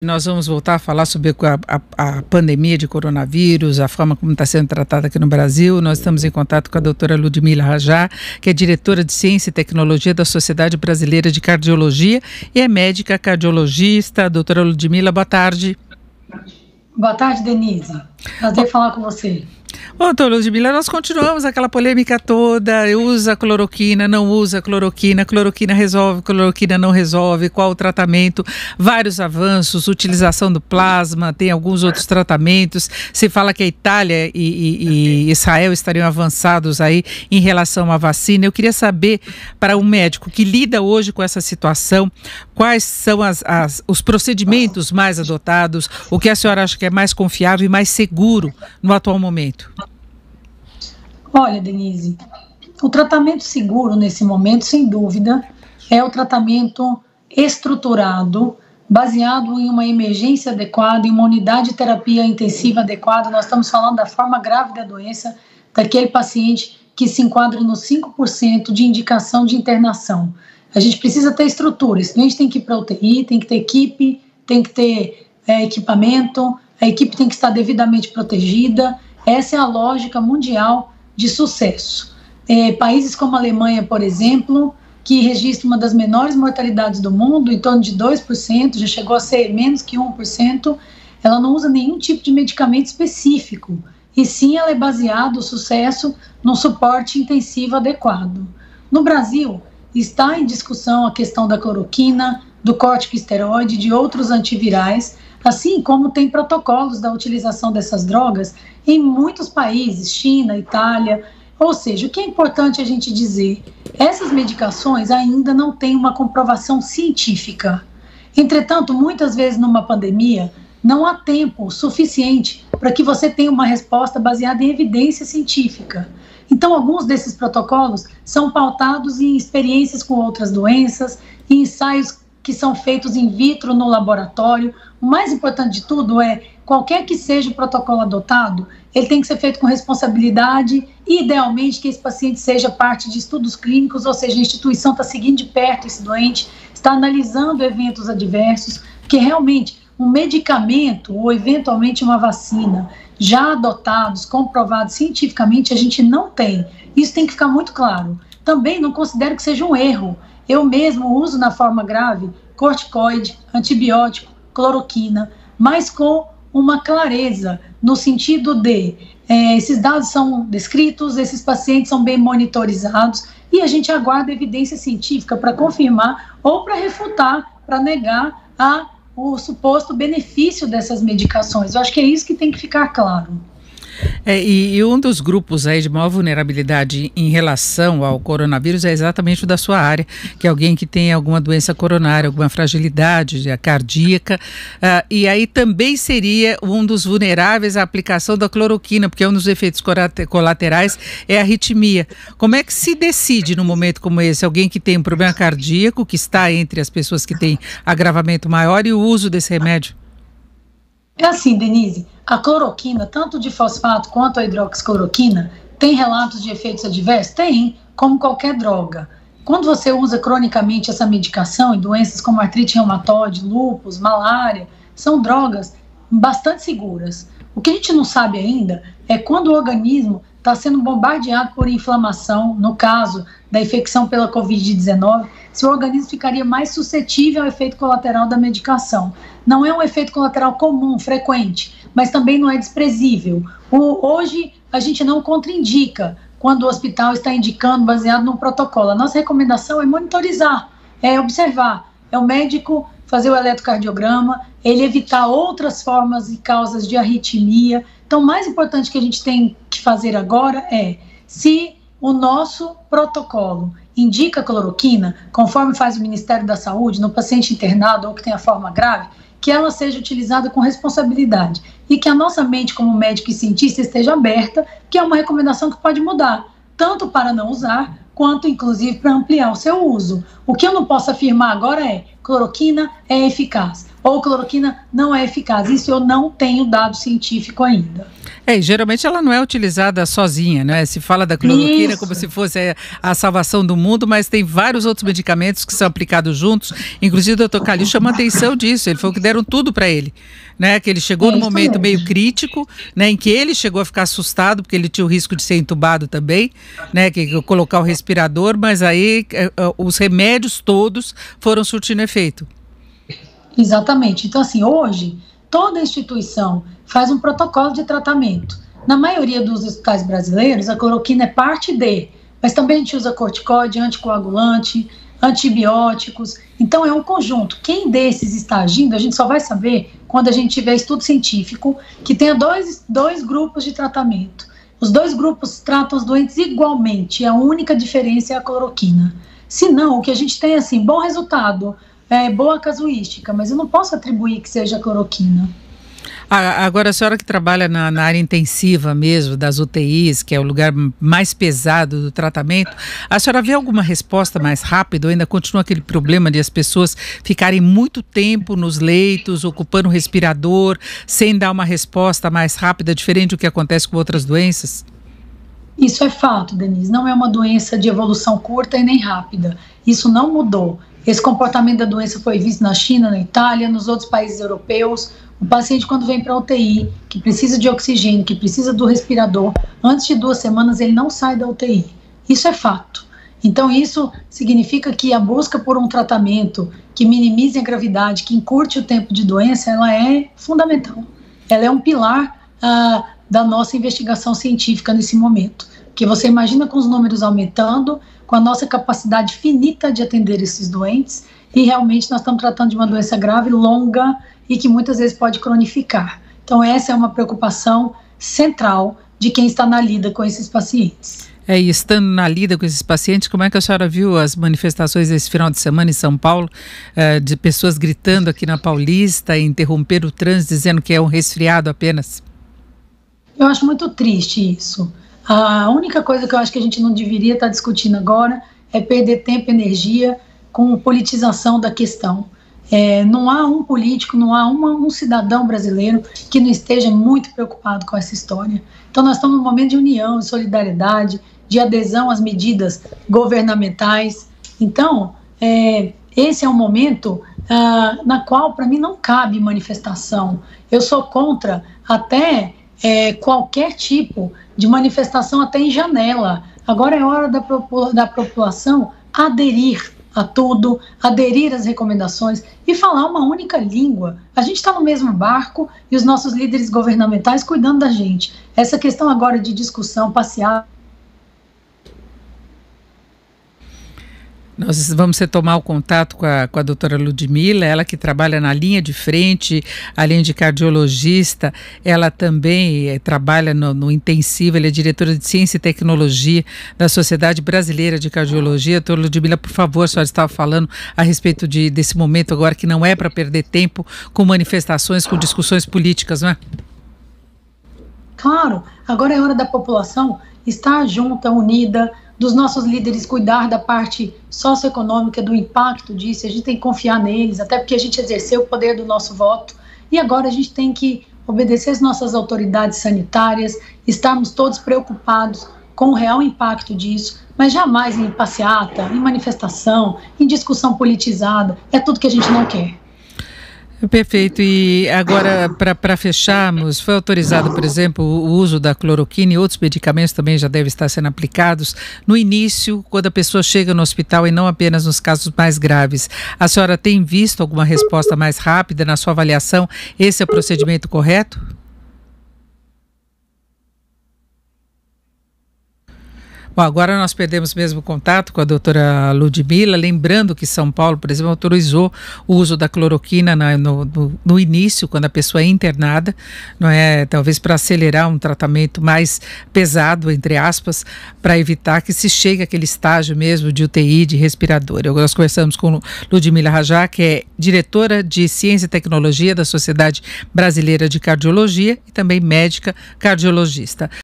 Nós vamos voltar a falar sobre a pandemia de coronavírus, a forma como está sendo tratada aqui no Brasil. Nós estamos em contato com a doutora Ludmila Rajá, que é diretora de Ciência e Tecnologia da Sociedade Brasileira de Cardiologia e é médica cardiologista. Doutora Ludmila, boa tarde. Boa tarde, Denise. Prazer falar com você. Doutora Ludmila, nós continuamos aquela polêmica toda, usa cloroquina, não usa cloroquina, cloroquina resolve, cloroquina não resolve, qual o tratamento, vários avanços, utilização do plasma, tem alguns outros tratamentos, se fala que a Itália e Israel estariam avançados aí em relação à vacina. Eu queria saber, para um médico que lida hoje com essa situação, quais são os procedimentos mais adotados, o que a senhora acha que é mais confiável e mais seguro no atual momento? Olha, Denise, o tratamento seguro nesse momento, sem dúvida, é o tratamento estruturado, baseado em uma emergência adequada, em uma unidade de terapia intensiva adequada. Nós estamos falando da forma grave da doença, daquele paciente que se enquadra nos 5% de indicação de internação. A gente precisa ter estrutura, esse doente tem que ir para a UTI, tem que ter equipe, tem que ter equipamento, a equipe tem que estar devidamente protegida. Essa é a lógica mundial de sucesso. Países como a Alemanha, por exemplo, que registra uma das menores mortalidades do mundo, em torno de 2%, já chegou a ser menos que 1%, ela não usa nenhum tipo de medicamento específico, e sim ela é baseada, o sucesso, num suporte intensivo adequado. No Brasil, está em discussão a questão da cloroquina, do corticosteroide, de outros antivirais, assim como tem protocolos da utilização dessas drogas em muitos países, China, Itália. Ou seja, o que é importante a gente dizer, essas medicações ainda não têm uma comprovação científica. Entretanto, muitas vezes numa pandemia, não há tempo suficiente para que você tenha uma resposta baseada em evidência científica. Então, alguns desses protocolos são pautados em experiências com outras doenças, em ensaios que são feitos in vitro no laboratório. O mais importante de tudo é, qualquer que seja o protocolo adotado, ele tem que ser feito com responsabilidade e, idealmente, que esse paciente seja parte de estudos clínicos, ou seja, a instituição está seguindo de perto esse doente, está analisando eventos adversos, porque realmente um medicamento ou, eventualmente, uma vacina já adotados, comprovados cientificamente, a gente não tem. Isso tem que ficar muito claro. Também não considero que seja um erro. Eu mesmo uso na forma grave corticoide, antibiótico, cloroquina, mas com uma clareza, no sentido de esses dados são descritos, esses pacientes são bem monitorizados e a gente aguarda evidência científica para confirmar ou para refutar, para negar o suposto benefício dessas medicações. Eu acho que é isso que tem que ficar claro. E um dos grupos aí de maior vulnerabilidade em relação ao coronavírus é exatamente o da sua área, que é alguém que tem alguma doença coronária, alguma fragilidade cardíaca, e aí também seria um dos vulneráveis à aplicação da cloroquina, porque um dos efeitos colaterais é a arritmia. Como é que se decide num momento como esse, alguém que tem um problema cardíaco, que está entre as pessoas que têm agravamento maior, e o uso desse remédio? É assim, Denise, a cloroquina, tanto de fosfato quanto a hidroxicloroquina, tem relatos de efeitos adversos? Tem, como qualquer droga. Quando você usa cronicamente essa medicação em doenças como artrite reumatoide, lúpus, malária, são drogas bastante seguras. O que a gente não sabe ainda é quando o organismo está sendo bombardeado por inflamação, no caso da infecção pela Covid-19, se o organismo ficaria mais suscetível ao efeito colateral da medicação. Não é um efeito colateral comum, frequente, mas também não é desprezível. Hoje, a gente não contraindica quando o hospital está indicando baseado num protocolo. A nossa recomendação é monitorizar, é observar, é o médico fazer o eletrocardiograma, ele evitar outras formas e causas de arritmia. Então, o mais importante que a gente tem que fazer agora é, se o nosso protocolo indica cloroquina, conforme faz o Ministério da Saúde, no paciente internado ou que tem a forma grave, que ela seja utilizada com responsabilidade e que a nossa mente, como médico e cientista, esteja aberta, que é uma recomendação que pode mudar, tanto para não usar, quanto, inclusive, para ampliar o seu uso. O que eu não posso afirmar agora é cloroquina é eficaz ou cloroquina não é eficaz. Isso eu não tenho dado científico ainda. E geralmente ela não é utilizada sozinha, né? Se fala da cloroquina Isso. como se fosse a salvação do mundo, mas tem vários outros medicamentos que são aplicados juntos. Inclusive o doutor Calil chama atenção disso, ele falou que deram tudo para ele, né? Que ele chegou num momento meio crítico, né? Em que ele chegou a ficar assustado, porque ele tinha o risco de ser entubado também, né? Que colocar o respirador, mas aí os remédios todos foram surtindo efeito. Exatamente. Então, assim, hoje, toda instituição faz um protocolo de tratamento. Na maioria dos hospitais brasileiros, a cloroquina é parte mas também a gente usa corticoide, anticoagulante, antibióticos. Então, é um conjunto. Quem desses está agindo, a gente só vai saber quando a gente tiver estudo científico que tenha dois grupos de tratamento. Os dois grupos tratam os doentes igualmente, a única diferença é a cloroquina. Se não, o que a gente tem, assim, bom resultado, boa casuística, mas eu não posso atribuir que seja cloroquina. Agora, a senhora que trabalha na área intensiva mesmo, das UTIs, que é o lugar mais pesado do tratamento, a senhora vê alguma resposta mais rápida ou ainda continua aquele problema de as pessoas ficarem muito tempo nos leitos, ocupando o respirador, sem dar uma resposta mais rápida, diferente do que acontece com outras doenças? Isso é fato, Denise, não é uma doença de evolução curta e nem rápida. Isso não mudou. Esse comportamento da doença foi visto na China, na Itália, nos outros países europeus. O paciente, quando vem para a UTI, que precisa de oxigênio, que precisa do respirador, antes de 2 semanas ele não sai da UTI. Isso é fato. Então, isso significa que a busca por um tratamento que minimize a gravidade, que encurte o tempo de doença, ela é fundamental. Ela é um pilar da nossa investigação científica nesse momento. Porque você imagina com os números aumentando, com a nossa capacidade finita de atender esses doentes, e realmente nós estamos tratando de uma doença grave, longa, e que muitas vezes pode cronificar. Então essa é uma preocupação central de quem está na lida com esses pacientes. E estando na lida com esses pacientes, como é que a senhora viu as manifestações desse final de semana em São Paulo, de pessoas gritando aqui na Paulista, interromper o trânsito, dizendo que é um resfriado apenas? Eu acho muito triste isso. A única coisa que eu acho que a gente não deveria estar discutindo agora é perder tempo e energia com politização da questão. Não há um político, não há um cidadão brasileiro que não esteja muito preocupado com essa história. Então nós estamos num momento de união, de solidariedade, de adesão às medidas governamentais. Então, esse é um momento na qual, para mim, não cabe manifestação. Eu sou contra até qualquer tipo de manifestação, até em janela. Agora é hora da população aderir a tudo, aderir às recomendações e falar uma única língua. A gente está no mesmo barco e os nossos líderes governamentais cuidando da gente. Essa questão agora de discussão passear. Nós vamos retomar o contato com a doutora Ludmila, ela que trabalha na linha de frente, além de cardiologista, ela também trabalha no intensivo, ela é diretora de Ciência e Tecnologia da Sociedade Brasileira de Cardiologia. Doutora Ludmila, por favor, a senhora estava falando a respeito desse momento agora que não é para perder tempo com manifestações, com discussões políticas, não é? Claro, agora é hora da população estar junta, unida, dos nossos líderes cuidar da parte socioeconômica, do impacto disso. A gente tem que confiar neles, até porque a gente exerceu o poder do nosso voto, e agora a gente tem que obedecer às nossas autoridades sanitárias, estarmos todos preocupados com o real impacto disso, mas jamais em passeata, em manifestação, em discussão politizada. É tudo que a gente não quer. Perfeito. E agora, para fecharmos, foi autorizado, por exemplo, o uso da cloroquina e outros medicamentos também já devem estar sendo aplicados no início, quando a pessoa chega no hospital e não apenas nos casos mais graves. A senhora tem visto alguma resposta mais rápida na sua avaliação? Esse é o procedimento correto? Bom, agora nós perdemos mesmo contato com a doutora Ludmila, lembrando que São Paulo, por exemplo, autorizou o uso da cloroquina no início, quando a pessoa é internada, não é? Talvez para acelerar um tratamento mais pesado, entre aspas, para evitar que se chegue àquele estágio mesmo de UTI, de respirador. Nós conversamos com Ludmila Rajá, que é diretora de Ciência e Tecnologia da Sociedade Brasileira de Cardiologia e também médica cardiologista.